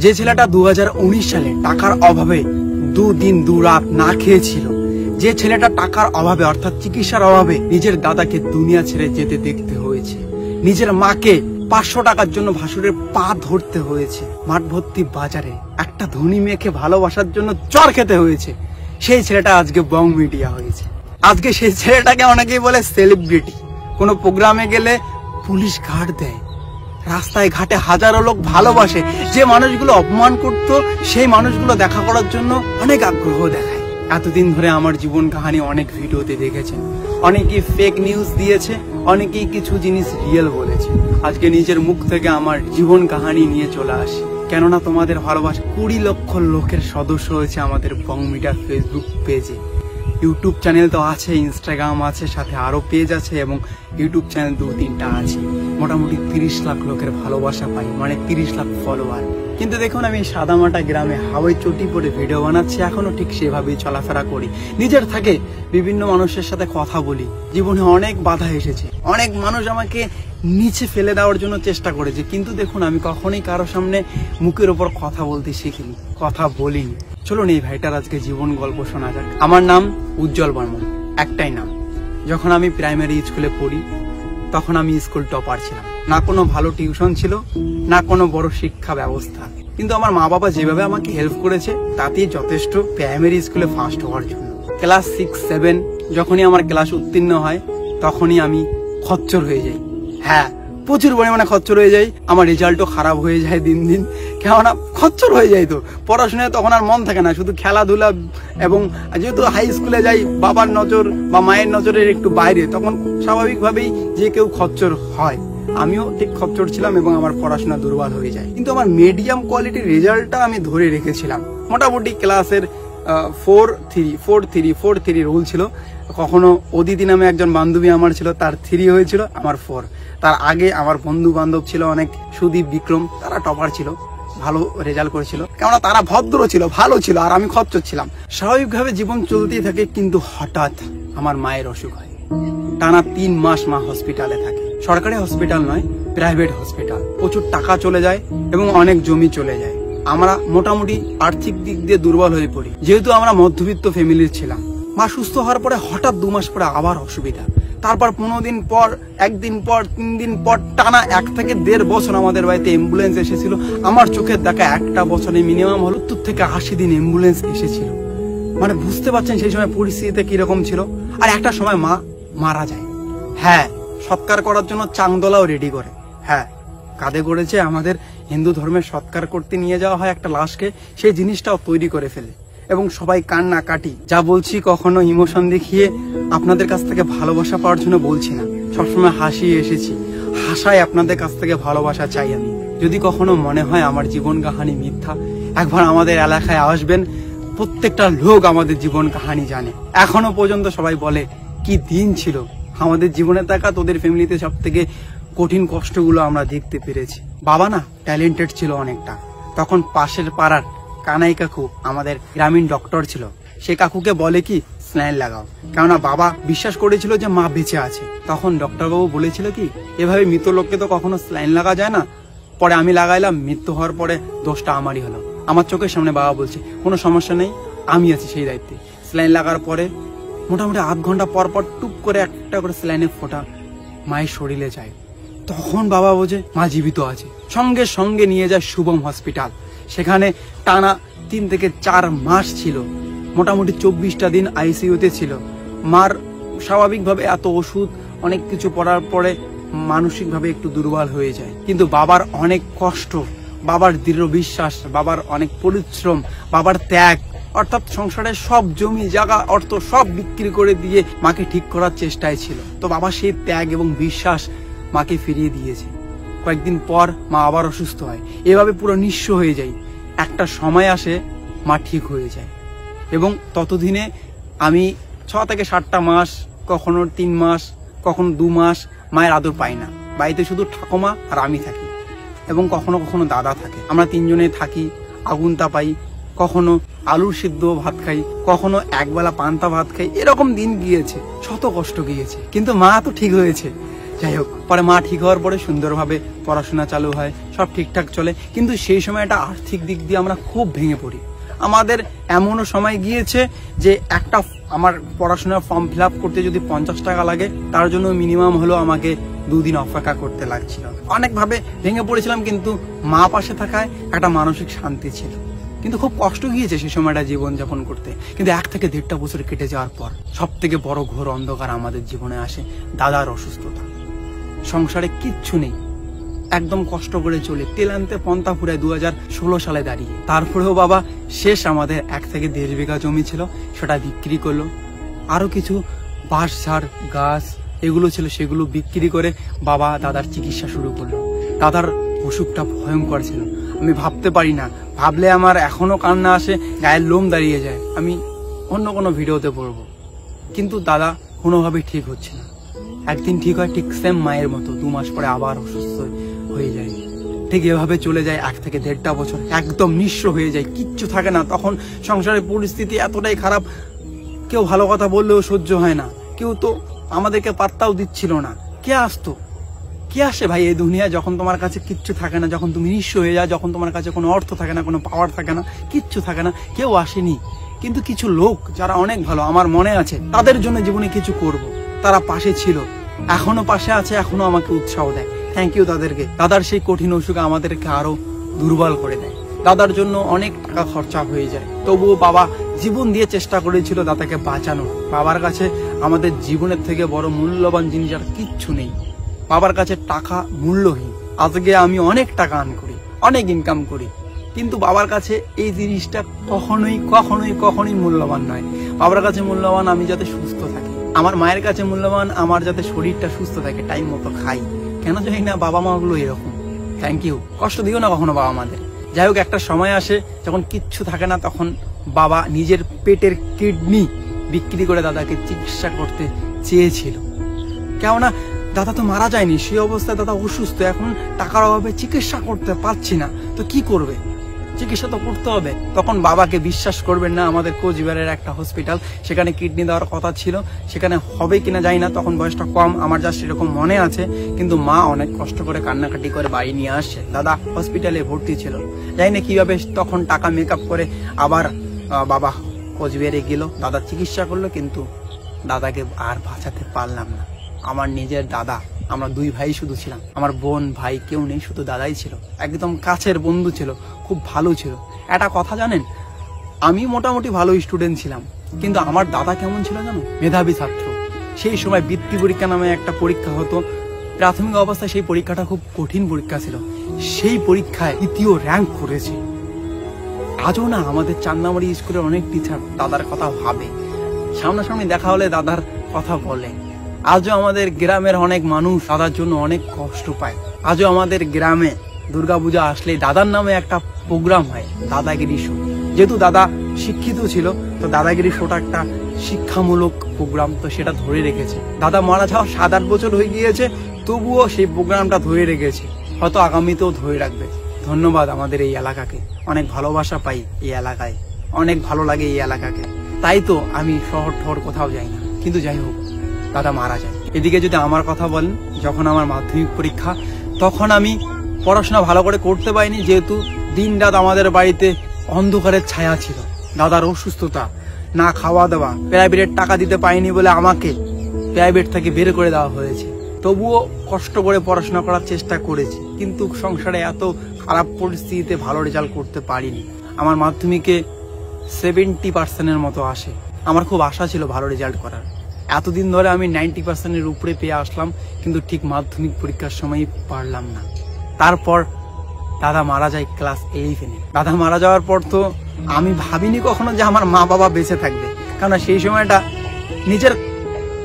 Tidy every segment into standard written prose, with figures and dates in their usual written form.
যে ছেলেটা 2019 সালে টাকার অভাবে দুদিন দুরাত না খেয়েছিল, যে ছেলেটা টাকার অভাবে অর্থাৎ চিকিৎসার অভাবে নিজের দাদাকে দুনিয়া ছেড়ে যেতে দেখতে হয়েছে, নিজের মাকে 500 টাকার জন্য ভাসুরের পা ধরতে হয়েছে, মাঠ ভর্তি বাজারে একটা ধনী মেয়েকে ভালোবাসার জন্য চর খেতে হয়েছে, সেই ছেলেটা আজকে বং মিডিয়া হয়েছে। আজকে সেই ছেলেটাকে অনেকেই বলে সেলিব্রিটি। কোনো প্রোগ্রামে গেলে পুলিশ গার্ড দেয়, রাস্তায় ঘাটে হাজারো লোক ভালোবাসে, যে মানুষগুলো অপমান করত সেই মানুষগুলো দেখা করার জন্য অনেক আগ্রহ দেখায়। এতদিন ধরে আমার জীবন কাহিনী অনেক ভিডিওতে দেখেছেন, অনেকেই ফেক নিউজ দিয়েছে, অনেকেই কিছু জিনিস রিয়েল বলেছে। আজকে নিজের মুখ থেকে আমার জীবন কাহিনী নিয়ে চলে আসি, কেননা তোমাদের ভালোবাসা 20 লক্ষ লোকের সদস্য হয়েছে আমাদের বং মিডিয়া ফেসবুক পেজে। ইউটিউব চ্যানেল তো আছে, ইনস্টাগ্রাম আছে, সাথে আরো পেজ আছে এবং ইউটিউব চ্যানেল 2-3টা আছে। মোটামুটি 30 লাখ লোকের ভালোবাসা পাই, মানে 30 লাখ ফলোয়ার। কিন্তু দেখুন, আমি সাদামাটা গ্রামে হাওয়াই চটি পরে ভিডিও বানাচ্ছি, এখনো ঠিক সেভাবেই চলাফেরা করি, নিজের থাকে বিভিন্ন মানুষের সাথে কথা বলি। জীবনে অনেক বাধা এসেছে, অনেক মানুষ আমাকে নিচে ফেলে দেওয়ার জন্য চেষ্টা করেছে, কিন্তু দেখুন আমি কখনোই কারো সামনে মুখের ওপর কথা বলতে শিখিনি, কথা বলিনি। চলুন এই ভাইটার আজকে জীবন গল্প শোনা যাক। আমার নাম উজ্জ্বল বর্মন, একটাই নাম। যখন আমি প্রাইমারি স্কুলে পড়ি তখন আমি স্কুল টপার ছিলাম, না কোনো ভালো টিউশন ছিল, না কোনো বড় শিক্ষা ব্যবস্থা, কিন্তু আমার মা বাবা যেভাবে আমাকে হেল্প করেছে তাতেই যথেষ্ট প্রাইমারি স্কুলে ফার্স্ট হওয়ার জন্য। ক্লাস 6-7 যখনই আমার ক্লাস উত্তীর্ণ হয় তখনই আমি খচ্চর হয়ে যাই। হ্যাঁ, প্রচুর পরিমাণে খচ্চর হয়ে যায়। আমার রেজাল্টও খারাপ হয়ে যায় দিন দিন, কেননা খচ্চর হয়ে যায়। তো পড়াশোনায় তখন আর মন থাকে না, শুধু খেলাধুলা। এবং যেহেতু হাই স্কুলে যাই, বাবার নজর বা মায়ের নজরের একটু বাইরে, তখন স্বাভাবিকভাবেই যে কেউ খচ্চর হয়। আমিও ঠিক খচ্চর ছিলাম এবং আমার পড়াশোনা দুর্বল হয়ে যায়, কিন্তু আমার মিডিয়াম কোয়ালিটির রেজাল্টটা আমি ধরে রেখেছিলাম। মোটামুটি ক্লাসের 4-3 রোল ছিল। কখনো অদিতি নামে একজন বান্ধবী আমার ছিল, তার 3 হয়েছিল, আমার 4। তার আগে আমার বন্ধু বান্ধব ছিল অনেক, সুদীপ, বিক্রম, তারা টপার ছিল, ভালো রেজাল্ট করেছিল, কেননা তারা ভদ্র ছিল, ভালো ছিল, আর আমি খচ্চর ছিলাম। স্বাভাবিকভাবে জীবন চলতেই থাকে, কিন্তু হঠাৎ আমার মায়ের অসুখ হয়। টানা 3 মাস মা হসপিটালে থাকে। সরকারি হসপিটাল নয়, প্রাইভেট হসপিটাল। প্রচুর টাকা চলে যায় এবং অনেক জমি চলে যায়। আমরা মোটামুটি আর্থিক দিক দিয়ে দুর্বল হয়ে পড়ি, যেহেতু আমরা মধ্যবিত্ত ফ্যামিলির ছিলাম। মা সুস্থ হওয়ার পরে হঠাৎ 2 মাস পরে আবার অসুবিধা। তারপর 15 দিন পর, 1 দিন পর, 3 দিন পর, টানা 1 থেকে 1.5 বছর আমাদের বাড়িতে অ্যাম্বুলেন্স এসেছিল। আমার চোখের দেখা একটা বছরে মিনিমাম 70 থেকে 80 দিন অ্যাম্বুলেন্স এসেছিল। মানে বুঝতে পারছেন সেই সময় পরিস্থিতিতে কিরকম ছিল। আর একটা সময় মা মারা যায়। হ্যাঁ, সৎকার করার জন্য চাংদোলাও রেডি করে। হ্যাঁ, কাঁধে করেছে। আমাদের হিন্দু ধর্মের সৎকার করতে নিয়ে যাওয়া হয় একটা লাশকে, সেই জিনিসটাও তৈরি করে ফেলে এবং সবাই কান্না কাটি। যা বলছি কখনো ইমোশন দেখিয়ে আপনাদের কাছ থেকে ভালোবাসা পাওয়ার জন্য বলছি না, সবসময় হাসিয়ে এসেছি, হাসায় আপনাদের কাছ থেকে ভালোবাসা চাই আমি। যদি কখনো মনে হয় আমার জীবন কাহানি মিথ্যা, একবার আমাদের এলাকায় আসবেন, প্রত্যেকটা লোক আমাদের জীবন কাহানি জানে। এখনো পর্যন্ত সবাই বলে কি দিন ছিল আমাদের জীবনে, থাকা তোদের ফ্যামিলিতে সব থেকে কঠিন কষ্টগুলো আমরা দেখতে পেরেছি। বাবা না ট্যালেন্টেড ছিল অনেকটা। তখন পাশের পাড়ার কানাই কাকু আমাদের গ্রামীণ ডক্টর ছিল, সে কাকুকে বলে কি স্যালাইন লাগাও, কেননা বাবা বিশ্বাস করেছিল যে মা বেঁচে আছে। তখন ডক্টরবাবু বলেছিল কি এভাবে মৃত লোককে তো কখনো স্যালাইন লাগা যায় না। পরে আমি লাগাইলাম, মৃত্যু হওয়ার পরে দোষটা আমারই হলো। আমার চোখের সামনে বাবা বলছে কোনো সমস্যা নেই, আমি আছি সেই দায়িত্বে। স্যালাইন লাগার পরে মোটামুটি 8 ঘন্টা পর পর টুক করে একটা করে স্যালাইনের ফোঁটা মায়ের শরীরে যায়। তখন বাবা বোঝে মা জীবিত আছে, সঙ্গে সঙ্গে নিয়ে যায় শুভম হসপিটাল। সেখানে টানা 3 থেকে 4 মাস ছিল, মোটামুটি 24টা দিন আইসিইউতে ছিল। মার স্বাভাবিকভাবে এত ওষুধ অনেক কিছু পড়ার পরে মানসিকভাবে একটু দুর্বল হয়ে যায়, কিন্তু বাবার অনেক কষ্ট, বাবার দৃঢ় বিশ্বাস, বাবার অনেক পরিশ্রম, বাবার ত্যাগ, অর্থাৎ সংসারের সব জমি জায়গা অর্থ সব বিক্রি করে দিয়ে মাকে ঠিক করার চেষ্টায় ছিল। তো বাবা সেই ত্যাগ এবং বিশ্বাস মাকে ফিরিয়ে দিয়েছে। কয়েকদিন পর মা আবার অসুস্থ হয়, এভাবে পুরো নিঃস্ব হয়ে যায়। একটা সময় আসে মা ঠিক হয়ে যায় এবং ততদিনে আমি 6 থেকে 7টা মাস, কখনো 3 মাস, কখনো 2 মাস মায়ের আদর পাই না। বাড়িতে শুধু ঠাকুমা আর আমি থাকি এবং কখনো কখনো দাদা থাকে। আমরা 3 জনে থাকি, আগুন তাপাই, কখনো আলুর সিদ্ধ ভাত খাই, কখনো একবেলা পান্তা ভাত খাই। এরকম দিন গিয়েছে, শত কষ্ট গিয়েছে, কিন্তু মা তো ঠিক হয়েছে। যাই হোক, পরে মা ঠিক হওয়ার পরে সুন্দরভাবে পড়াশোনা চালু হয়, সব ঠিকঠাক চলে। কিন্তু সেই সময়টা আর্থিক দিক দিয়ে আমরা খুব ভেঙে পড়ি। আমাদের এমনও সময় গিয়েছে যে একটা আমার পড়াশোনার ফর্ম ফিল আপ করতে যদি 50 টাকা লাগে, তার জন্য মিনিমাম হলো আমাকে 2 দিন অপেক্ষা করতে লাগছিল। অনেকভাবে ভেঙে পড়েছিলাম, কিন্তু মা পাশে থাকায় একটা মানসিক শান্তি ছিল। কিন্তু খুব কষ্ট গিয়েছে সেই সময়টা জীবনযাপন করতে। কিন্তু 1 থেকে 1.5 বছর কেটে যাওয়ার পর সব থেকে বড় ঘোর অন্ধকার আমাদের জীবনে আসে, দাদার অসুস্থতা। সংসারে কিচ্ছু নেই, একদম কষ্ট করে চলে তেল আনতে পন্থা ফুরায় 2016 সালে দাঁড়িয়ে। তারপরেও বাবা শেষ আমাদের 1 থেকে 1.5 বিঘা জমি ছিল, সেটা বিক্রি করলো। আরো কিছু বাঁশ ঝাড় গাছ এগুলো ছিল, সেগুলো বিক্রি করে বাবা দাদার চিকিৎসা শুরু করলো। দাদার অসুখটা ভয়ঙ্কর ছিল, আমি ভাবতে পারি না, ভাবলে আমার এখনো কান্না আসে, গায়ের লোম দাঁড়িয়ে যায়। আমি অন্য কোনো ভিডিওতে পড়বো। কিন্তু দাদা কোনোভাবেই ঠিক হচ্ছে না। একদিন ঠিক হয়, ঠিক সেম মায়ের মতো 2 মাস পরে আবার অসুস্থ হয়ে যায়। ঠিক এভাবে চলে যায় 1 থেকে 1.5 বছর, একদম নিঃস্ব হয়ে যায়, কিচ্ছু থাকে না। তখন সংসারের পরিস্থিতি এতটাই খারাপ, কেউ ভালো কথা বললেও সহ্য হয় না, কেউ তো আমাদেরকে পাত্তাও দিচ্ছিল না। কে আসতো, কে আসে ভাই এই দুনিয়া যখন তোমার কাছে কিচ্ছু থাকে না, যখন তুমি নিঃস্ব হয়ে যাও, যখন তোমার কাছে কোনো অর্থ থাকে না, কোনো পাওয়ার থাকে না, কিচ্ছু থাকে না, কেউ আসেনি। কিন্তু কিছু লোক যারা অনেক ভালো, আমার মনে আছে, তাদের জন্য জীবনে কিছু করব, তারা পাশে ছিল, এখনো পাশে আছে, এখনো আমাকে উৎসাহ দেয়। থ্যাংক ইউ তাদেরকে। দাদার সেই কঠিন অসুখ আমাদেরকে আরো দুর্বল করে দেয়। দাদার জন্য অনেক টাকা খরচা হয়ে যায়, তবুও বাবা জীবন দিয়ে চেষ্টা করেছিল দাদাকে বাঁচানোর। বাবার কাছে আমাদের জীবনের থেকে বড় মূল্যবান জিনিস আর কিচ্ছু নেই। বাবার কাছে টাকা মূল্যহীন। আজকে আমি অনেক টাকা আর্ন করি, অনেক ইনকাম করি, কিন্তু বাবার কাছে এই জিনিসটা কখনোই কখনোই কখনোই মূল্যবান নয়। বাবার কাছে মূল্যবান আমি যাতে সুস্থ থাকি, আমার মায়ের কাছে মূল্যবান আমার যাতে শরীরটা সুস্থ থাকে, টাইম মতো খাই। কেন জানি না বাবা মা গুলো এরকম। থ্যাংক ইউ, কষ্ট দিও না কখনো বাবা মাদের। যাই হোক, একটা সময় আসে যখন কিচ্ছু থাকে না, তখন বাবা নিজের পেটের কিডনি বিক্রি করে দাদাকে চিকিৎসা করতে চেয়েছিল। কেননা দাদা তো মারা যায়নি, সেই অবস্থায় দাদা অসুস্থ, এখন টাকার অভাবে চিকিৎসা করতে পারছি না, তো কি করবে, চিকিৎসা তো করতে হবে। তখন বাবাকে, বিশ্বাস করবেন না, আমাদের কোচবিহারের একটা হসপিটাল, সেখানে কিডনি দেওয়ার কথা ছিল, সেখানে হবে কিনা জানি না, তখন বয়সটা কম, আমার জাস্ট এরকম মনে আছে। কিন্তু মা অনেক কষ্ট করে কান্নাকাটি করে বাড়ি নিয়ে আসে। দাদা হসপিটালে ভর্তি ছিল, জানি না কিভাবে তখন টাকা মেকআপ করে আবার বাবা কোচবিহারে গেল, দাদা চিকিৎসা করলো, কিন্তু দাদাকে আর বাঁচাতে পারলাম না। আমার নিজের দাদা, আমরা 2 ভাই শুধু ছিলাম, আমার বোন ভাই কেউ নেই, শুধু দাদাই ছিল, একদম কাছের বন্ধু ছিল, খুব ভালো ছিল। একটা কথা জানেন, আমি মোটামুটি ভালো স্টুডেন্ট ছিলাম, কিন্তু আমার দাদা কেমন ছিল জানো, মেধাবী ছাত্র। সেই সময় বৃত্তি পরীক্ষা নামে একটা পরীক্ষা হতো প্রাথমিক অবস্থায়, সেই পরীক্ষাটা খুব কঠিন পরীক্ষা ছিল, সেই পরীক্ষায় 2য় র্যাঙ্ক করেছে। আজও না আমাদের চান্দামারি স্কুলের অনেক টিচার দাদার কথা ভাবে, সামনাসামনি দেখা হলে দাদার কথা বলে। আজও আমাদের গ্রামের অনেক মানুষ দাদার জন্য অনেক কষ্ট পায়। আজও আমাদের গ্রামে দুর্গাপূজা আসলে দাদার নামে একটা প্রোগ্রাম হয়, দাদাগিরি শো। যেহেতু দাদা শিক্ষিত ছিল, তো দাদাগিরি শোটা একটা শিক্ষামূলক প্রোগ্রাম, তো সেটা ধরে রেখেছে। দাদা মারা যাওয়া 7-8 বছর হয়ে গিয়েছে, তবুও সেই প্রোগ্রামটা ধরে রেখেছে, হয়তো আগামীতেও ধরে রাখবে। ধন্যবাদ আমাদের এই এলাকাকে, অনেক ভালোবাসা পাই এই এলাকায়, অনেক ভালো লাগে এই এলাকাকে। তাই তো আমি শহর ঠহর কোথাও যাই না। কিন্তু যাই হোক, দাদা মারা যায়। এদিকে যদি আমার কথা বলেন, যখন আমার মাধ্যমিক পরীক্ষা, তখন আমি পড়াশোনা ভালো করে করতে পারিনি, যেহেতু দিন রাত আমাদের বাড়িতে অন্ধকারের ছায়া ছিল। দাদার অসুস্থতা, না খাওয়া দাওয়া, প্রাইভেটের টাকা দিতে পারিনি বলে আমাকে প্রাইভেট থেকে বের করে দেওয়া হয়েছে। তবুও কষ্ট করে পড়াশোনা করার চেষ্টা করেছি, কিন্তু সংসারে এত খারাপ পরিস্থিতিতে ভালো রেজাল্ট করতে পারিনি। আমার মাধ্যমিকে 70% মতো আসে। আমার খুব আশা ছিল ভালো রেজাল্ট করার। এতদিন ধরে আমি 90% উপরে পেয়ে আসলাম, কিন্তু ঠিক মাধ্যমিক পরীক্ষার সময় পারলাম না। তারপর দাদা মারা যায় ক্লাস 11-এ। দাদা মারা যাওয়ার পর তো আমি ভাবিনি কখনো যে আমার মা বাবা বেঁচে থাকবে, কারণ সেই সময়টা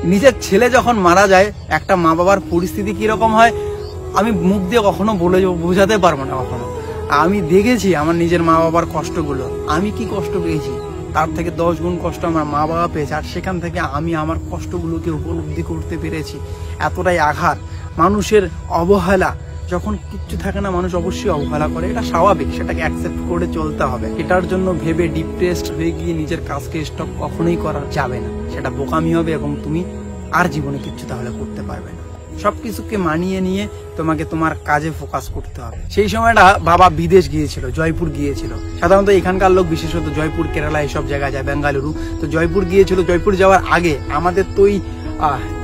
নিজের ছেলে যখন মারা যায়, একটা মা বাবার পরিস্থিতি কিরকম হয় আমি মুখ দিয়ে কখনো বলে বোঝাতে পারবো না। কখনো আমি দেখেছি আমার নিজের মা বাবার কষ্টগুলো, আমি কি কষ্ট পেয়েছি, তার থেকে 10 গুণ কষ্ট আমার মা বাবা পেয়েছে। আর সেখান থেকে আমি আমার কষ্টগুলোকে উপলব্ধি করতে পেরেছি। এতটাই আঘাত, মানুষের অবহেলা, যখন কিচ্ছু থাকে না মানুষ অবশ্যই অবহেলা করে, এটা স্বাভাবিক, সেটাকে অ্যাকসেপ্ট করে চলতে হবে। এটার জন্য ভেবে ডিপ্রেসড হয়ে গিয়ে নিজের কাজকে স্টপ কখনোই করা যাবে না, সেটা বোকামি হবে এবং তুমি আর জীবনে কিচ্ছু তাহলে করতে পারবে না। সবকিছুকে মানিয়ে নিয়ে তোমাকে তোমার কাজে ফোকাস করতে হবে। সেই সময়টা বাবা বিদেশ গিয়েছিল, জয়পুর গিয়েছিল। সাধারণত এখানকার লোক বিশেষত জয়পুর, কেরালা এইসব জায়গায় যায়, বেঙ্গালুরু। তো জয়পুর গিয়েছিল। জয়পুর যাওয়ার আগে আমাদের তো ওই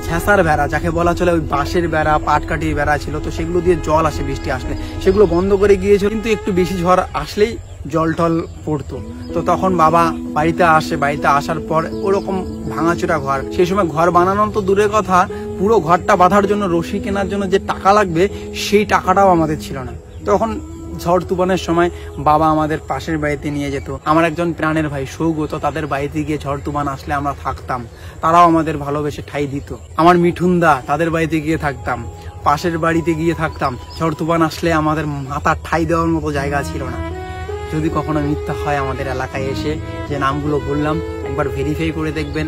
ঝেঁসার বেড়া যাকে বলা চলে, ওই বাঁশের বেড়া, পাটকাঠির বেড়া ছিল, তো সেগুলো দিয়ে জল আসে বৃষ্টি আসলে, সেগুলো বন্ধ করে গিয়েছিল। কিন্তু একটু বেশি ঝড় আসলেই জল টল পড়তো। তো তখন বাবা বাড়িতে আসে, বাড়িতে আসার পর ওরকম ভাঙাচোরা ঘর, সেই সময় ঘর বানানো তো দূরের কথা, পুরো ঘরটা বাঁধার জন্য রশি কেনার জন্য যে টাকা লাগবে সেই টাকাটাও আমাদের ছিল না। তখন ঝড় তুফানের সময় বাবা আমাদের পাশের বাড়িতে নিয়ে যেত। আমার একজন প্রাণের ভাই সৌগত, তাদের বাড়িতে গিয়ে ঝড় তুফান আসলে আমরা থাকতাম, তারাও আমাদের ভালোবেসে ঠাই দিত। আমার মিঠুনদা, তাদের বাড়িতে গিয়ে থাকতাম, পাশের বাড়িতে গিয়ে থাকতাম। ঝড় তুফান আসলে আমাদের মাথার ঠাই দেওয়ার মতো জায়গা ছিল না। যদি কখনো মিথ্যা হয় আমাদের এলাকায় এসে যে নামগুলো বললাম, একবার ভেরিফাই করে দেখবেন।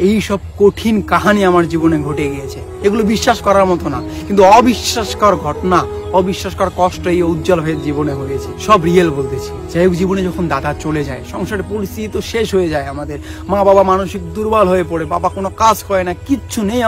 এই সব কঠিন কাহিনী আমার জীবনে ঘটে গিয়েছে, এগুলো বিশ্বাস করার মতো না, কিন্তু অবিশ্বাসকর ঘটনা, অবিশ্বাসকর কষ্ট এই উজ্জ্বল ভাইয়ের জীবনে হয়েছে, সব রিয়েল বলতেছি। যাই হোক, জীবনে যখন দাদা চলে যায়, সংসারের পরিস্থিতি তো শেষ হয়ে যায়। আমাদের মা বাবা মানসিক দুর্বল হয়ে পড়ে, বাবা কোনো কাজ করে না, কিচ্ছু নেই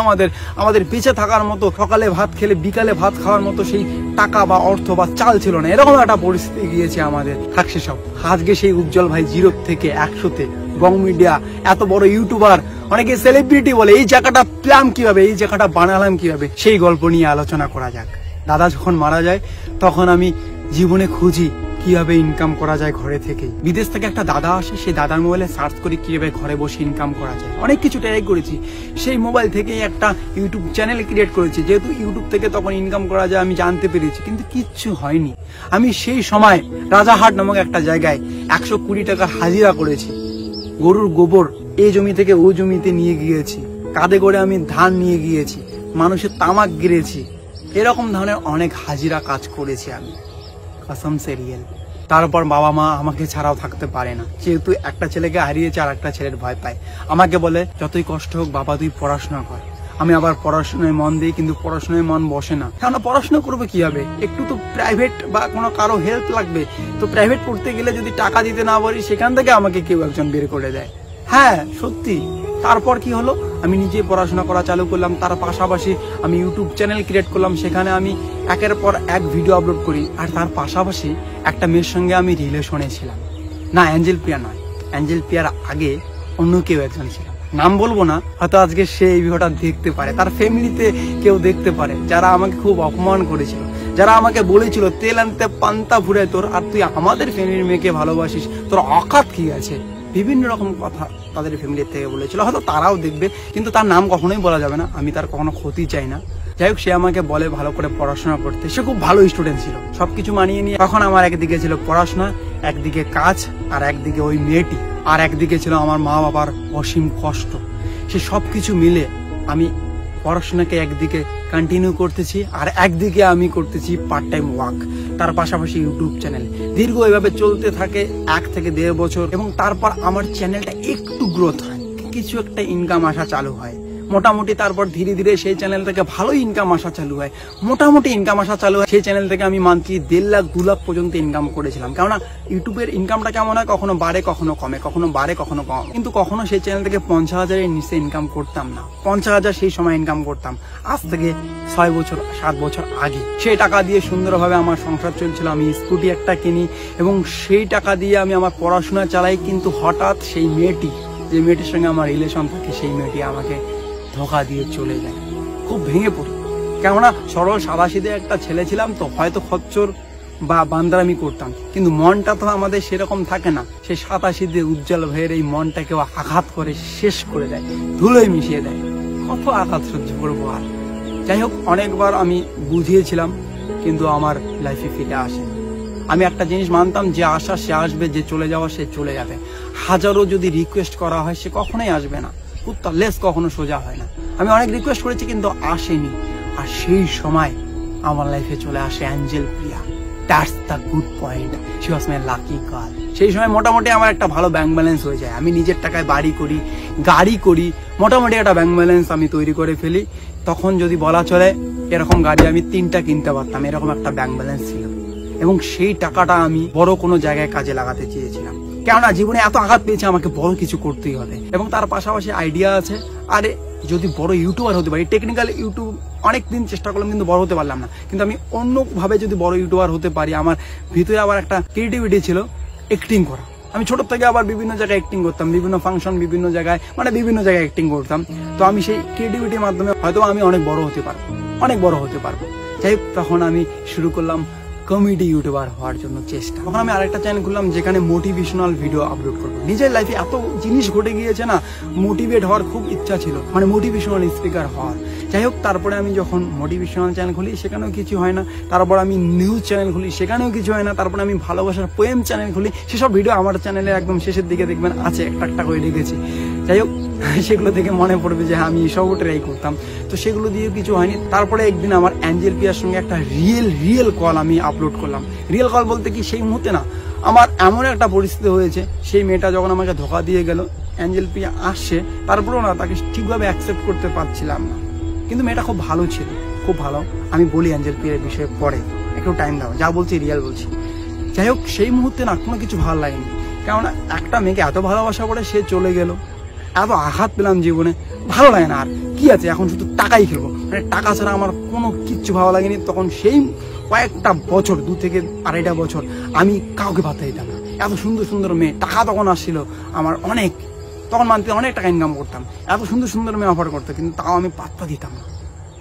আমাদের বেঁচে থাকার মতো, সকালে ভাত খেলে বিকালে ভাত খাওয়ার মতো সেই টাকা বা অর্থ বা চাল ছিল না, এরকম একটা পরিস্থিতি গিয়েছে আমাদের। থাকছে সব। আজকে সেই উজ্জ্বল ভাই 0 থেকে 100-তে বং মিডিয়া, এত বড় ইউটিউবার, অনেকে সেলিব্রিটি বলে, এই জায়গাটা পেলাম কিভাবে, এই জায়গাটা বানালাম কিভাবে, সেই গল্প নিয়ে আলোচনা করা যাক। দাদা যখন মারা যায় তখন আমি জীবনে খুঁজি কিভাবে ইনকাম করা যায় ঘরে থেকে। বিদেশ থেকে একটা দাদা আসে, সেই দাদার মোবাইলে সার্চ করি কিভাবে ঘরে বসে ইনকাম করা যায়। অনেক কিছু ট্রাই করেছি, সেই মোবাইল থেকেই একটা ইউটিউব চ্যানেল ক্রিয়েট করেছি। যেহেতু ইউটিউব থেকে তখন ইনকাম করা যায় আমি জানতে পেরেছি, কিন্তু কিচ্ছু হয়নি। আমি সেই সময় রাজাহাট নামক একটা জায়গায় 120 টাকার হাজিরা করেছি। গরুর গোবর এই জমি থেকে ওই জমিতে নিয়ে গিয়েছি, কাঁধে করে আমি ধান নিয়ে গিয়েছি, মানুষের তামাক গিরেছি, এরকম ধরনের অনেক হাজিরা কাজ করেছি আমি, কসম সে রিয়েল। তারপর বাবা মা আমাকে ছাড়াও থাকতে পারে না, যেহেতু একটা ছেলেকে হারিয়েছে আর একটা ছেলের ভয় পায়। আমাকে বলে যতই কষ্ট হোক বাবা তুই পড়াশোনা কর। আমি আবার পড়াশোনায় মন দিই, কিন্তু পড়াশোনায় মন বসে না। কেন পড়াশোনা করবো কিভাবে, একটু তো প্রাইভেট বা কোনো কারো হেল্প লাগবে। তো প্রাইভেট পড়তে গেলে যদি টাকা দিতে না পারি, সেখান থেকে আমাকে কেউ একজন বের করে দেয়। হ্যাঁ সত্যি। তারপর কি হলো, আমি নিজে পড়াশোনা করা চালু করলাম, তার পাশাপাশি আমি ইউটিউব চ্যানেল ক্রিয়েট করলাম, সেখানে আমি একের পর এক ভিডিও আপলোড করি। আর তার পাশাপাশি একটা মেয়ের সঙ্গে আমি রিলেশনে ছিলাম। না, অ্যাঞ্জেল প্রিয়া নয়, অ্যাঞ্জেল প্রিয়ার আগে অন্য কেউ একজন ছিল, নাম বলবো না, হয়তো আজকে সে এই ভিডিওটা দেখতে পারে, তার ফ্যামিলিতে কেউ দেখতে পারে, যারা আমাকে খুব অপমান করেছিল, যারা আমাকে বলেছিল তেল আনতে পান্তা ফুরে তোর, আর তুই আমাদের ফ্যামিলির মেয়েকে ভালোবাসিস, তোর অকাত কি আছে, বিভিন্ন রকম কথা তাদের ফ্যামিলির থেকে বলেছিল। হয়তো তারাও দেখবে, কিন্তু তার নাম কখনোই বলা যাবে না, আমি তার কখনো ক্ষতি চাই না। যাই হোক, সে আমাকে বলে ভালো করে পড়াশোনা করতে, সে খুব ভালো স্টুডেন্ট ছিল, সবকিছু মানিয়ে নিয়ে। তখন আমার একদিকে ছিল পড়াশোনা, একদিকে কাজ, আর একদিকে ওই মেয়েটি, আর একদিকে ছিল আমার মা বাবার অসীম কষ্ট। সে সবকিছু মিলে আমি পড়াশোনাকে একদিকে কন্টিনিউ করতেছি, আর একদিকে আমি করতেছি পার্ট টাইম ওয়ার্ক, তার পাশাপাশি ইউটিউব চ্যানেল। দীর্ঘ এভাবে চলতে থাকে 1 থেকে 1.5 বছর, এবং তারপর আমার চ্যানেলটা একটু গ্রোথ হয়, কিছু একটা ইনকাম আসা চালু হয় মোটামুটি। তারপর ধীরে ধীরে সেই চ্যানেল থেকে ভালো ইনকাম আসা চালু হয়, মোটামুটি ইনকাম আসা চালু হয়। সেই চ্যানেল থেকে আমি মান্থলি 1.5 লাখ 2 লাখ পর্যন্ত ইনকাম করেছিলাম। কেননা ইউটিউবের ইনকামটা কেমন হয়, কখনো বাড়ে কখনো কমে, কখনো বাড়ে কখনো কম, কিন্তু কখনো সেই চ্যানেল থেকে 50,000-এর নিচে ইনকাম করতাম না। 50,000 সেই সময় ইনকাম করতাম, আজ থেকে 6 বছর 7 বছর আগে। সেই টাকা দিয়ে সুন্দরভাবে আমার সংসার চলছিল, আমি স্কুটি একটা কিনি, এবং সেই টাকা দিয়ে আমি আমার পড়াশোনা চালাই। কিন্তু হঠাৎ সেই মেয়েটি, যে মেয়েটির সঙ্গে আমার রিলেশন থাকে, সেই মেয়েটি আমাকে ধোঁকা দিয়ে চলে যায়। খুব ভেঙে পড়ি, কেননা সরল সাদাসিধে একটা ছেলে ছিলাম, তো হয়তো খচ্চর বা বান্দারামি করতাম, কিন্তু মনটা তো আমাদের সেরকম থাকে না। সেই সাদাসিধে উজ্জ্বল ভাইয়ের এই মনটাকেও আঘাত করে শেষ করে দেয়, ধুলোয় মিশিয়ে দেয়। কত আঘাত সহ্য করবো আর। যাই হোক, অনেকবার আমি বুঝিয়েছিলাম, কিন্তু আমার লাইফে ফিরে আসেনি। আমি একটা জিনিস মানতাম, যে আসা সে আসবে, যে চলে যাওয়া সে চলে যাবে। হাজারো যদি রিকোয়েস্ট করা হয়, সে কখনোই আসবে না, কুত্তা লেস কখনো সোজা হয় না। আমি অনেক রিকোয়েস্ট করেছি, কিন্তু আসেনি। আর সেই সময় আমার লাইফে চলে আসে Angel Priya. That's the good point, she was my lucky girl. সেই সময় মোটামুটি আমার একটা ভালো ব্যাংক ব্যালেন্স হয়ে যায়, আমি নিজের টাকায় বাড়ি করি, গাড়ি করি, মোটামুটি একটা ব্যাংক ব্যালেন্স আমি তৈরি করে ফেলি। তখন যদি বলা চলে, এরকম গাড়ি আমি 3টা কিনতে পারতাম, এরকম একটা ব্যাংক ব্যালেন্স ছিল। এবং সেই টাকাটা আমি বড় কোনো জায়গায় কাজে লাগাতে চেয়েছিলাম, কেননা জীবনে এত আঘাত পেয়েছে, আমাকে বড় কিছু করতেই হবে। এবং তার পাশাপাশি আইডিয়া আছে, আরে যদি বড় ইউটিউবার হতে পারি, টেকনিক্যাল ইউটিউব অনেক দিন চেষ্টা করলাম কিন্তু বড় হতে পারলাম না, কিন্তু আমি অন্যভাবে যদি বড় ইউটিউবার হতে পারি, আমার ভিতরে আবার একটা ক্রিয়েটিভিটি ছিল অ্যাক্টিং করা। আমি ছোট থেকে আবার বিভিন্ন জায়গায় অ্যাক্টিং করতাম, বিভিন্ন ফাংশন, বিভিন্ন জায়গায় অ্যাক্টিং করতাম। তো আমি সেই ক্রিয়েটিভিটির মাধ্যমে হয়তো আমি অনেক বড় হতে পারবো। যাই হোক, তখন আমি শুরু করলাম কমেডি ইউটিউবার হওয়ার জন্য চেষ্টা। তখন আমি আরেকটা চ্যানেল খুললাম যেখানে মোটিভেশনাল ভিডিও আপলোড করবো। নিজের লাইফে এত জিনিস ঘটে গিয়েছে না, মোটিভেট হওয়ার খুব ইচ্ছা ছিল, মানে মোটিভেশনাল স্পিকার হওয়ার। যাই হোক, তারপরে আমি যখন মোটিভেশনাল চ্যানেল খুলি সেখানেও কিছু হয় না, তারপর আমি নিউজ চ্যানেল খুলি সেখানেও কিছু হয় না, তারপরে আমি ভালোবাসার পোয়েম চ্যানেল খুলি, সেসব ভিডিও আমার চ্যানেলে একদম শেষের দিকে দেখবেন আছে, একটা করে রেখেছি। যাই হোক, সেগুলো থেকে মনে পড়বে যে আমি সব ট্রাই করতাম, তো সেগুলো দিয়ে কিছু হয়নি। তারপরে একদিন আমার অ্যাঞ্জেল পিয়ার সঙ্গে একটা রিয়েল কল আমি আপলোড করলাম। রিয়েল কল বলতে কি, সেই মুহূর্তে না আমার এমন একটা পরিস্থিতি হয়েছে, সেই মেয়েটা যখন আমাকে ধোকা দিয়ে গেল, অ্যাঞ্জেল পিয়া আসছে, তারপরেও না তাকে ঠিকভাবে অ্যাকসেপ্ট করতে পারছিলাম না। কিন্তু মেয়েটা খুব ভালো ছিল, খুব ভালো। আমি বলি অ্যাঞ্জেল পিয়ার বিষয়ে পরে, একটু টাইম দাও, যা বলছি রিয়েল বলছি। যাই হোক, সেই মুহূর্তে না কোনো কিছু ভালো লাগেনি, কেননা একটা মেয়েকে এত ভালোবাসা করে সে চলে গেল, এত আঘাত পেলাম জীবনে, ভালো লাগে না। আর কি আছে, এখন শুধু টাকাই খেলবো, মানে টাকা ছাড়া আমার কোনো কিচ্ছু ভালো লাগেনি। তখন সেই কয়েকটা বছর, 2 থেকে 2.5 বছর আমি কাউকে পাত্তা দিতাম না। এত সুন্দর মেয়ে, টাকা তখন আসছিল আমার অনেক, তখন মানতে অনেক টাকা ইনকাম করতাম, এত সুন্দর মেয়ে অফার করতো, কিন্তু তাও আমি পাত্তা দিতাম না।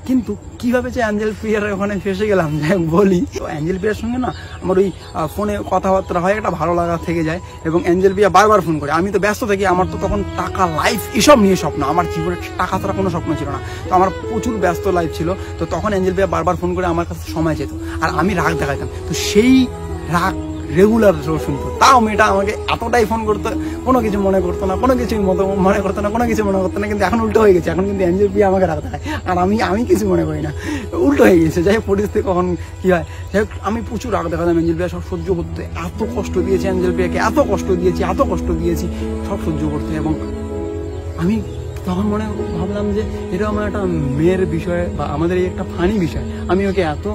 কিন্তু কিভাবে যে অ্যাঞ্জেল পিয়ার ওখানে ফেসে গেলাম, যাই বলি। তো অ্যাঞ্জেল পিয়ার সঙ্গে না আমার ওই ফোনে কথাবার্তা হয়, একটা ভালো লাগা থেকে যায়, এবং অ্যাঞ্জেল পিয়া বারবার ফোন করে। আমি তো ব্যস্ত থাকি, আমার তো তখন টাকা, লাইফ এসব নিয়ে স্বপ্ন, আমার জীবনে টাকা ছাড়া কোনো স্বপ্ন ছিল না। তো আমার প্রচুর ব্যস্ত লাইফ ছিল, তো তখন অ্যাঞ্জেল পিয়া বারবার ফোন করে আমার কাছে সময় যেত, আর আমি রাগ দেখাতাম। তো সেই রাগ রেগুলার শুনতো, তাও মেয়েটা আমাকে এতটাই ফোন করতো, কোনো কিছু মনে করতো না, কোনো কিছু মনে করতো না, কিন্তু এখন উল্টো হয়ে গেছে। এখন কিন্তু অ্যাঞ্জেল পিয়া আমাকে রাগ দেখায়, আর আমি কিছু মনে করি না, উল্টো হয়ে গেছে। যাই হোক, পরিস্থিতি কখন কি হয়। যাই হোক, আমি প্রচুর রাগ দেখাতাম, অ্যাঞ্জেল পিয়া সব সহ্য করতে, এত কষ্ট দিয়েছি অ্যাঞ্জেল পিয়াকে, এত কষ্ট দিয়েছি, সব সহ্য করতে। এবং আমি তখন ভাবলাম যে এটা আমার একটা মেয়ের বিষয়, বা আমাদের এই একটা ফানি বিষয়, আমি ওকে এত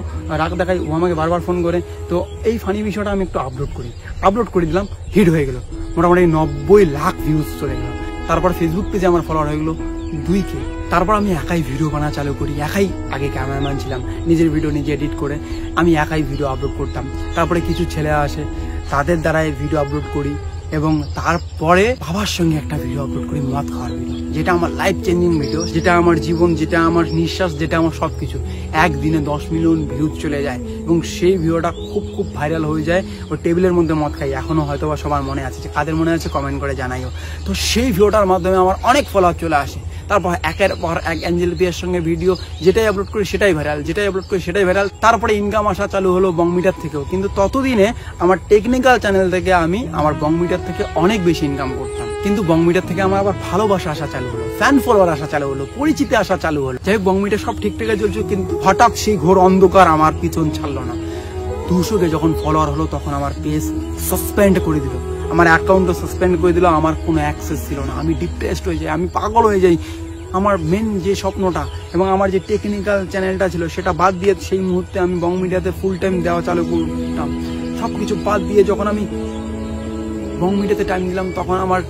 রাগ দেখাই, ও আমাকে বারবার ফোন করে। তো এই ফানি বিষয়টা আমি একটু আপলোড করে দিলাম, হিট হয়ে গেল, মোটামুটি 90 লাখ ভিউজ চলে গেল। তারপর ফেসবুক পেজে আমার ফলোয়ার হয়ে গেলো 2K। তারপর আমি একাই ভিডিও বানা চালু করি, আগে ক্যামেরাম্যান ছিলাম, নিজের ভিডিও নিজে এডিট করে আমি একাই ভিডিও আপলোড করতাম। তারপরে কিছু ছেলে আসে, তাদের দ্বারাই ভিডিও আপলোড করি, এবং তারপরে বাবার সঙ্গে একটা ভিডিও আপলোড করি, মদ খাওয়ার ভিডিও, যেটা আমার লাইফ চেঞ্জিং ভিডিও, যেটা আমার জীবন, যেটা আমার নিঃশ্বাস, যেটা আমার সবকিছু। একদিনে 10 মিলিয়ন ভিউজ চলে যায়, এবং সেই ভিডিওটা খুব ভাইরাল হয়ে যায়। ওই টেবিলের মধ্যে মদ খাই, এখনো হয়তো বা সবার মনে আছে, যে কাদের মনে আছে কমেন্ট করে জানাইও। তো সেই ভিডিওটার মাধ্যমে আমার অনেক ফলোয়ার চলে আসে। তারপর একের পর এক অ্যাঞ্জেল পিয়ার সঙ্গে ভিডিও, যেটাই আপলোড করি সেটাই ভাইরাল। তারপরে ইনকাম আসা চালু হলো বংমিটার থেকেও, কিন্তু ততদিনে আমার টেকনিক্যাল চ্যানেল থেকে আমি আমার বংমিটার থেকে অনেক বেশি ইনকাম করতাম। কিন্তু বংমিটার থেকে আমার আবার ভালোবাসা আসা চালু হলো, ফ্যান ফলোয়ার আসা চালু হলো, পরিচিতি আসা চালু হলো। যাই হোক, বংমিটার সব ঠিকঠাক চলছে, কিন্তু হঠাৎ সেই ঘোর অন্ধকার আমার পিছন ছাড়লো না। 200 যখন ফলোয়ার হলো, তখন আমার পেজ সাসপেন্ড করে দিল, আমার অ্যাকাউন্টও সাসপেন্ড করে দিল, আমার কোনো অ্যাক্সেস ছিল না। আমি ডিপ্রেসড হয়ে যাই, আমি পাগল হয়ে যাই। আমার মেন যে স্বপ্নটা এবং আমার যে টেকনিক্যাল চ্যানেলটা ছিল সেটা বাদ দিয়ে সেই মুহূর্তে আমি বং মিডিয়াতে ফুল টাইম দেওয়া চালু করতাম। সবকিছু বাদ দিয়ে যখন আমি বং মিডিয়াতে টাইম দিলাম, তখন আমার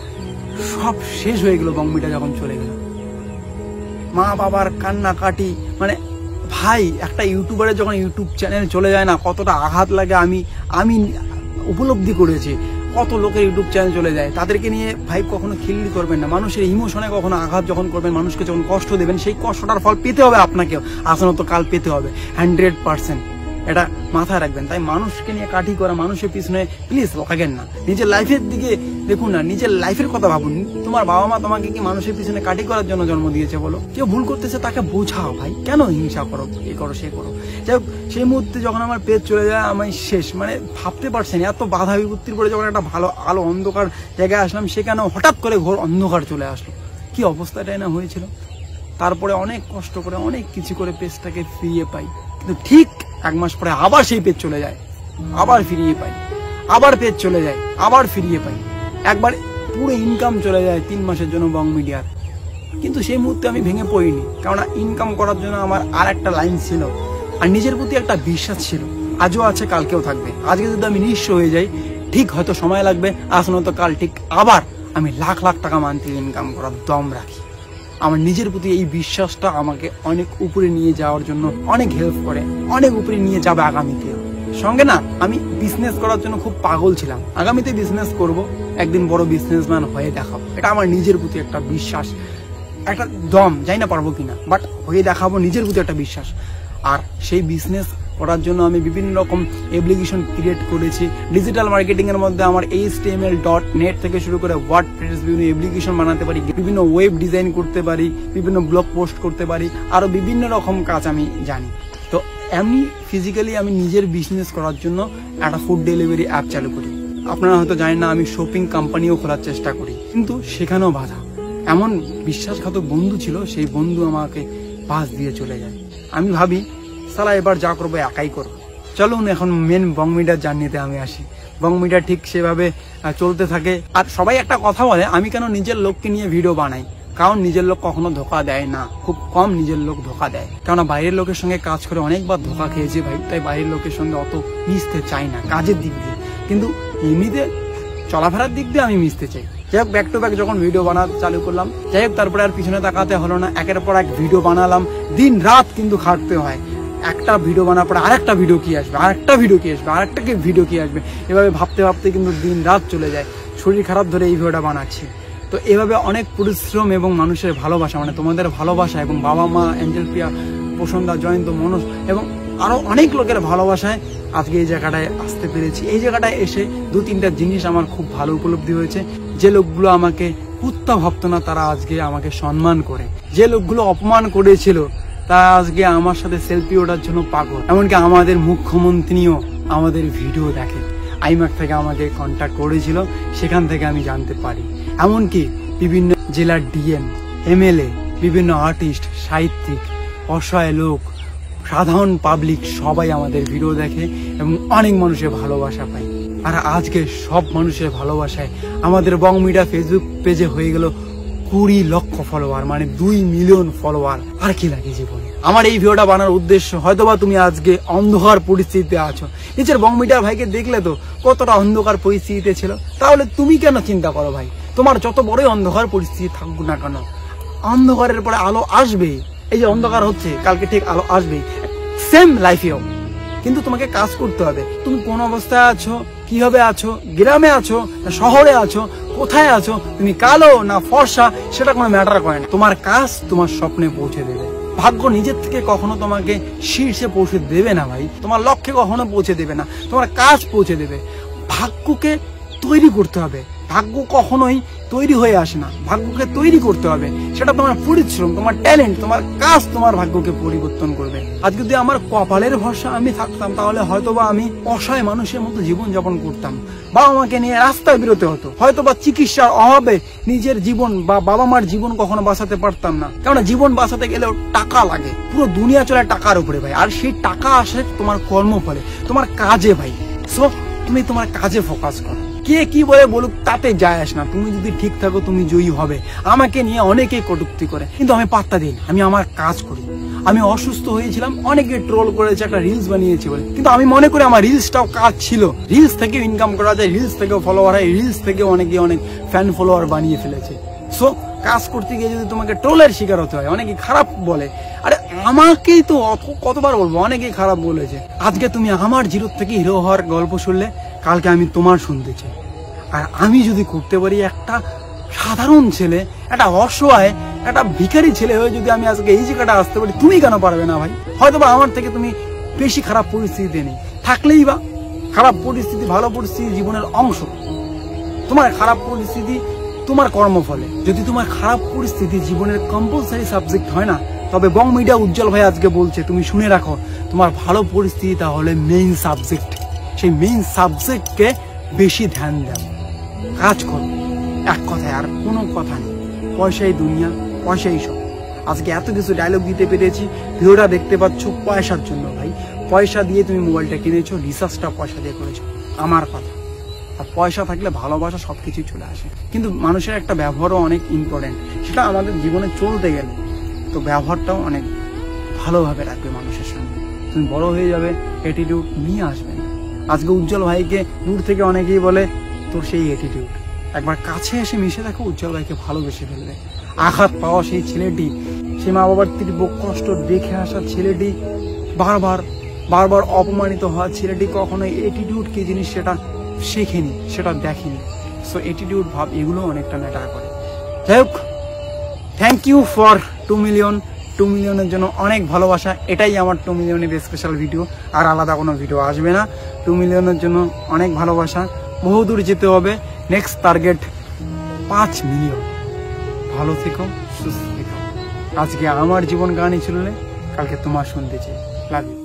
সব শেষ হয়ে গেল। বং মিডিয়া যখন চলে গেল, মা বাবার কান্নাকাটি, মানে ভাই, একটা ইউটিউবারের যখন ইউটিউব চ্যানেল চলে যায় না, কতটা আঘাত লাগে আমি উপলব্ধি করেছি। কত লোকের ইউটিউব চ্যানেল চলে যায়, তাদেরকে নিয়ে ভাই কখনো খিল্লি করবেন না। মানুষের ইমোশনে কখনো আঘাত যখন করবেন, মানুষকে যখন কষ্ট দেবেন, সেই কষ্টটার ফল পেতে হবে আপনাকেও, আসলে কাল পেতে হবে 100%, এটা মাথায় রাখবেন। তাই মানুষকে নিয়ে কাঠি করা, মানুষের পিছনে প্লিজ লাগেন না, নিজের লাইফের দিকে দেখুন না, নিজের লাইফের কথা ভাবুন। তোমার বাবা মা তোমাকে কি মানুষের পিছনে কাঠি করার জন্য জন্ম দিয়েছে বলো? কেউ ভুল করতেছে তাকে বোঝাও ভাই, কেন হিংসা করো, এ করো সে করো। যাই হোক, সেই মুহূর্তে যখন আমার পেজ চলে যায়, আমি শেষ, মানে ভাবতে পারছেন এত বাধা বিপত্তির পরে যখন একটা ভালো আলো অন্ধকার জায়গায় আসলাম, সেখানে হঠাৎ করে ঘোর অন্ধকার চলে আসলো। কি অবস্থাটাই না হয়েছিল। তারপরে অনেক কষ্ট করে, অনেক কিছু করে পেজটাকে ফিরিয়ে পাই, কিন্তু ঠিক 1 মাস পরে আবার সেই পেজ চলে যায়, আবার ফিরিয়ে পাই, আবার পেজ চলে যায়, আবার ফিরিয়ে পাই। একবার পুরো ইনকাম চলে যায় 3 মাসের জন্য বং মিডিয়ার। কিন্তু সেই মুহূর্তে আমি ভেঙে পড়িনি, কারণ ইনকাম করার জন্য আমার আর একটা লাইন ছিল, আর নিজের প্রতি একটা বিশ্বাস ছিল। আজও আছে, কালকেও থাকবে। আজকে যদি আমি নিঃস্ব হয়ে যাই, ঠিক হয়তো সময় লাগবে, আসলে তো কাল ঠিক আবার আমি লাখ লাখ টাকা মান্থলি ইনকাম করার দম রাখি। আমার নিজের প্রতি এই বিশ্বাসটা আমাকে অনেক উপরে নিয়ে যাওয়ার জন্য অনেক হেল্প করে, অনেক উপরে নিয়ে যাবে আগামীতে। সঙ্গে না আমি বিজনেস করার জন্য খুব পাগল ছিলাম, আগামীতে বিজনেস করব, একদিন বড় বিজনেসম্যান হয়ে দেখাবো, এটা আমার নিজের প্রতি একটা বিশ্বাস, একটা দম, জানি না পারবো কিনা, বাট হয়ে দেখাবো, নিজের প্রতি একটা বিশ্বাস। আর সেই বিজনেস করার জন্য আমি বিভিন্ন রকম অ্যাপ্লিকেশন ক্রিয়েট করেছি। ডিজিটাল মার্কেটিং এর মধ্যে আমার HTML.net থেকে শুরু করে ওয়ার্ডপ্রেস বিভিন্ন অ্যাপ্লিকেশন বানাতে পারি, বিভিন্ন ওয়েব ডিজাইন করতে পারি, বিভিন্ন ব্লগ পোস্ট করতে পারি, আরো বিভিন্ন রকম কাজ আমি জানি। তো এমনি ফিজিক্যালি আমি নিজের বিজনেস করার জন্য একটা ফুড ডেলিভারি অ্যাপ চালু করি। আপনারা হয়তো জানেন না, আমি শপিং কোম্পানিও খোলার চেষ্টা করি, কিন্তু সেখানেও বাধা। এমন বিশ্বাসঘাতক বন্ধু ছিল, সেই বন্ধু আমাকে পাশ দিয়ে চলে যায়। আমি ভাবি সালা এবার যা করবো একাই করবো। চলুন এখন মেন বং মিডিয়ার জার্নিতে আমি আসি। বং মিডিয়া ঠিক সেভাবে চলতে থাকে। আর সবাই একটা কথা বলে, আমি কেন নিজের লোককে নিয়ে ভিডিও বানাই, কারণ নিজের লোক কখনো ধোকা দেয় না, খুব কম নিজের লোক ধোকা দেয়। কেননা বাইরের লোকের সঙ্গে কাজ করে অনেকবার ধোকা খেয়েছে ভাই, তাই বাইরের লোকের সঙ্গে অত মিশতে চাই না কাজের দিক দিয়ে, কিন্তু এমনিতে চলাফেরার দিক দিয়ে আমি মিশতে চাই। যাই হোক, ব্যাক টু ব্যাক যখন ভিডিও বানাতে চালু করলাম, যাই হোক তারপরে আর পিছনে তাকাতে হলো না, একের পর এক ভিডিও বানালাম, দিন রাত কিন্তু খাটতে হয়। একটা ভিডিও বানার পরে আরেকটা ভিডিও কি আসবে, আরেকটা ভিডিও কি আসবে, আরেকটা ভিডিও কি আসবে, এভাবে ভাবতে ভাবতে কিন্তু দিন রাত চলে যায়। শরীর খারাপ ধরে এই ভিডিওটা বানাচ্ছি। তো এভাবে অনেক পরিশ্রম এবং মানুষের ভালোবাসা, মানে তোমাদের ভালোবাসা এবং বাবা মা, অ্যাঞ্জেল প্রিয়া, প্রসন্দা, জয়ন্ত, মনোজ এবং আরো অনেক লোকের ভালোবাসায় আজকে এই জায়গাটায় আসতে পেরেছি। এই জায়গাটায় এসে 2-3টা জিনিস আমার খুব ভালো উপলব্ধি হয়েছে। যে লোকগুলো আমাকে কুত্তা ভাবতো না, তারা আজকে আমাকে সম্মান করে। যে লোকগুলো অপমান করেছিল, তারা আজকে আমার সাথে সেলফি ওঠার জন্য পাগল। এমনকি আমাদের মুখ্যমন্ত্রীও আমাদের ভিডিও দেখে। আইম্যাক থেকে আমাকে কন্ট্যাক্ট করেছিল, সেখান থেকে আমি জানতে পারি। এমনকি বিভিন্ন জেলার ডিএম, MLA, বিভিন্ন আর্টিস্ট, সাহিত্যিক, অসহায় লোক, সাধারণ পাবলিক সবাই আমাদের ভিডিও দেখে এবং অনেক মানুষের ভালোবাসা পায়। আর আজকে সব মানুষের ভালোবাসায় আমাদের বং মিডিয়া ফেসবুক পেজে হয়ে গেল 20 লক্ষ ফলোয়ার, মানে 2 মিলিয়ন ফলোয়ার। আর কি লাগে জীবনে? আমার এই ভিডিওটা বানার উদ্দেশ্য, হয়তোবা তুমি আজকে অন্ধকার পরিস্থিতিতে আছো, নিজের বং মিডিয়া ভাইকে দেখলে তো কতটা অন্ধকার পরিস্থিতিতে ছিল, তাহলে তুমি কেন চিন্তা করো ভাই? তোমার যত বড়ই অন্ধকার পরিস্থিতি থাকুক না কেন, অন্ধকারের পরে আলো আসবে। এই যে অন্ধকার হচ্ছে, কালকে ঠিক আলো আসবেই, সেম লাইফেও। কিন্তু তোমাকে কাজ করতে হবে। তুমি কোন অবস্থায় আছো, কিভাবে আছো, গ্রামে আছো না শহরে আছো, কোথায় আছো, তুমি কালো না ফর্সা, সেটা কোনো ম্যাটার করে না। তোমার কাজ তোমার স্বপ্নে পৌঁছে দেবে। ভাগ্য নিজের থেকে কখনো তোমাকে শীর্ষে পৌঁছে দেবে না ভাই, তোমার লক্ষ্যে কখনো পৌঁছে দেবে না, তোমার কাজ পৌঁছে দেবে। ভাগ্যকে তৈরি করতে হবে, ভাগ্য কখনোই তৈরি হয়ে আসে না, ভাগ্যকে তৈরি করতে হবে। সেটা তোমার পরিশ্রম, তোমার ট্যালেন্ট, তোমার কাজ তোমার ভাগ্যকে পরিবর্তন করবে। আজ যদি আমার কপালের ভরসা আমি থাকতাম, তাহলে হয়তোবা আমি অসহায় মানুষের মতো জীবন যাপন করতাম, বাবা মাকে নিয়ে রাস্তায় বেরোতে হতো, হয়তোবা চিকিৎসার অভাবে নিজের জীবন বা বাবা মার জীবন কখনো বাঁচাতে পারতাম না। কেননা জীবন বাঁচাতে গেলেও টাকা লাগে, পুরো দুনিয়া চলে টাকার উপরে ভাই। আর সেই টাকা আসে তোমার কর্মফলে, তোমার কাজে ভাই। সো তুমি তোমার কাজে ফোকাস করো, কে কি বলে বলুক তাতে যায় আসে না। তুমি যদি ঠিক থাকো তুমি জয়ী হবে। আমাকে নিয়ে অনেকেই কটূক্তি করে, কিন্তু আমি পাত্তা দিই না, আমি আমার কাজ করি। আমি অসুস্থ হয়েছিলাম, অনেকে ট্রোল করেছে, একটা রিলস বানিয়েছি বলে, কিন্তু আমি মনে করি আমার রিলসটাও কাজ ছিল। রিলস থেকেও ইনকাম করা যায়, রিলস থেকেও ফলোয়ার হয়, রিলস থেকেও অনেকে অনেক ফ্যান ফলোয়ার বানিয়ে ফেলেছে। সো কাজ করতে গিয়ে যদি তোমাকে ট্রোলের শিকার হতে হয়, অনেকে খারাপ বলে, আরে আমাকেই তো কতবার বলবো, অনেকেই খারাপ বলেছে। আজকে তুমি আমার জিরো থেকে হিরো হওয়ার গল্প শুনলে, কালকে আমি তোমার শুনতে চাই। আর আমি যদি করতে পারি, একটা সাধারণ ছেলে, একটা অসহায়, একটা ভিখারি ছেলে হয়ে যদি আমি আজকে এই জায়গাটা আসতে পারি, তুমি কেন পারবে না ভাই? হয়তোবা আমার থেকে তুমি বেশি খারাপ পরিস্থিতিতে নেই, থাকলেই বা খারাপ পরিস্থিতি ভালো পরিস্থিতি জীবনের অংশ। তোমার খারাপ পরিস্থিতি তোমার কর্মফলে। যদি তোমার খারাপ পরিস্থিতি জীবনের কম্পালসারি সাবজেক্ট হয় না, তবে বং মিডিয়া উজ্জ্বল ভাই আজকে বলছে, তুমি শুনে রাখো, তোমার ভালো পরিস্থিতি তাহলে মেইন সাবজেক্ট। সেই মেইন সাবজেক্টকে বেশি ধ্যান দাও, কাজ করো, এক কথায় আর কোনো কথা নেই। পয়সাই দুনিয়া, পয়সাই সব। আজকে এত কিছু ডায়লগ দিতে পেরেছি, ভিডিওটা দেখতে পাচ্ছ পয়সার জন্য ভাই। পয়সা দিয়ে তুমি মোবাইলটা কিনেছো, রিচার্জটা পয়সা দিয়ে করেছো, আমার কথা। আর পয়সা থাকলে ভালোবাসা সবকিছু চলে আসে। কিন্তু মানুষের একটা ব্যবহারও অনেক ইম্পর্টেন্ট, সেটা আমাদের জীবনে চলতে গেলে তো ব্যবহারটাও অনেক ভালোভাবে রাখবে মানুষের সঙ্গে। তুমি বড় হয়ে যাবে, অ্যাটিটিউড নিয়ে আসবে না। আজকে উজ্জ্বল ভাইকে দূর থেকে অনেকেই বলে তোর সেই অ্যাটিটিউড, একবার কাছে এসে মিশে দেখো উজ্জ্বল ভাইকে ভালোবেসে ফেলবে। আঘাত পাওয়া সেই ছেলেটি, সে মা বাবার তীব্র কষ্ট দেখে আসা ছেলেটি, বারবার বারবার অপমানিত হওয়া ছেলেটি কখনো অ্যাটিটিউড কি জিনিস সেটা শেখেনি, সেটা দেখেনি। সো অ্যাটিটিউড ভাব এগুলো অনেকটা ম্যাটার করে। যাই হোক, থ্যাংক ইউ ফর 2 মিলিয়ন। 2 মিলিয়নের জন্য অনেক ভালোবাসা। এটাই আমার 2 মিলিয়নের স্পেশাল ভিডিও, আর আলাদা কোনো ভিডিও আসবে না। 2 মিলিয়নের জন্য অনেক ভালোবাসা। বহুদূর যেতে হবে। Next target 5 million. ভালো থেকো, সুস্থ থেকো। আজকে আমার জীবন কাহিনী শুনলে কালকে তোমার শুনতে চাই। Love you.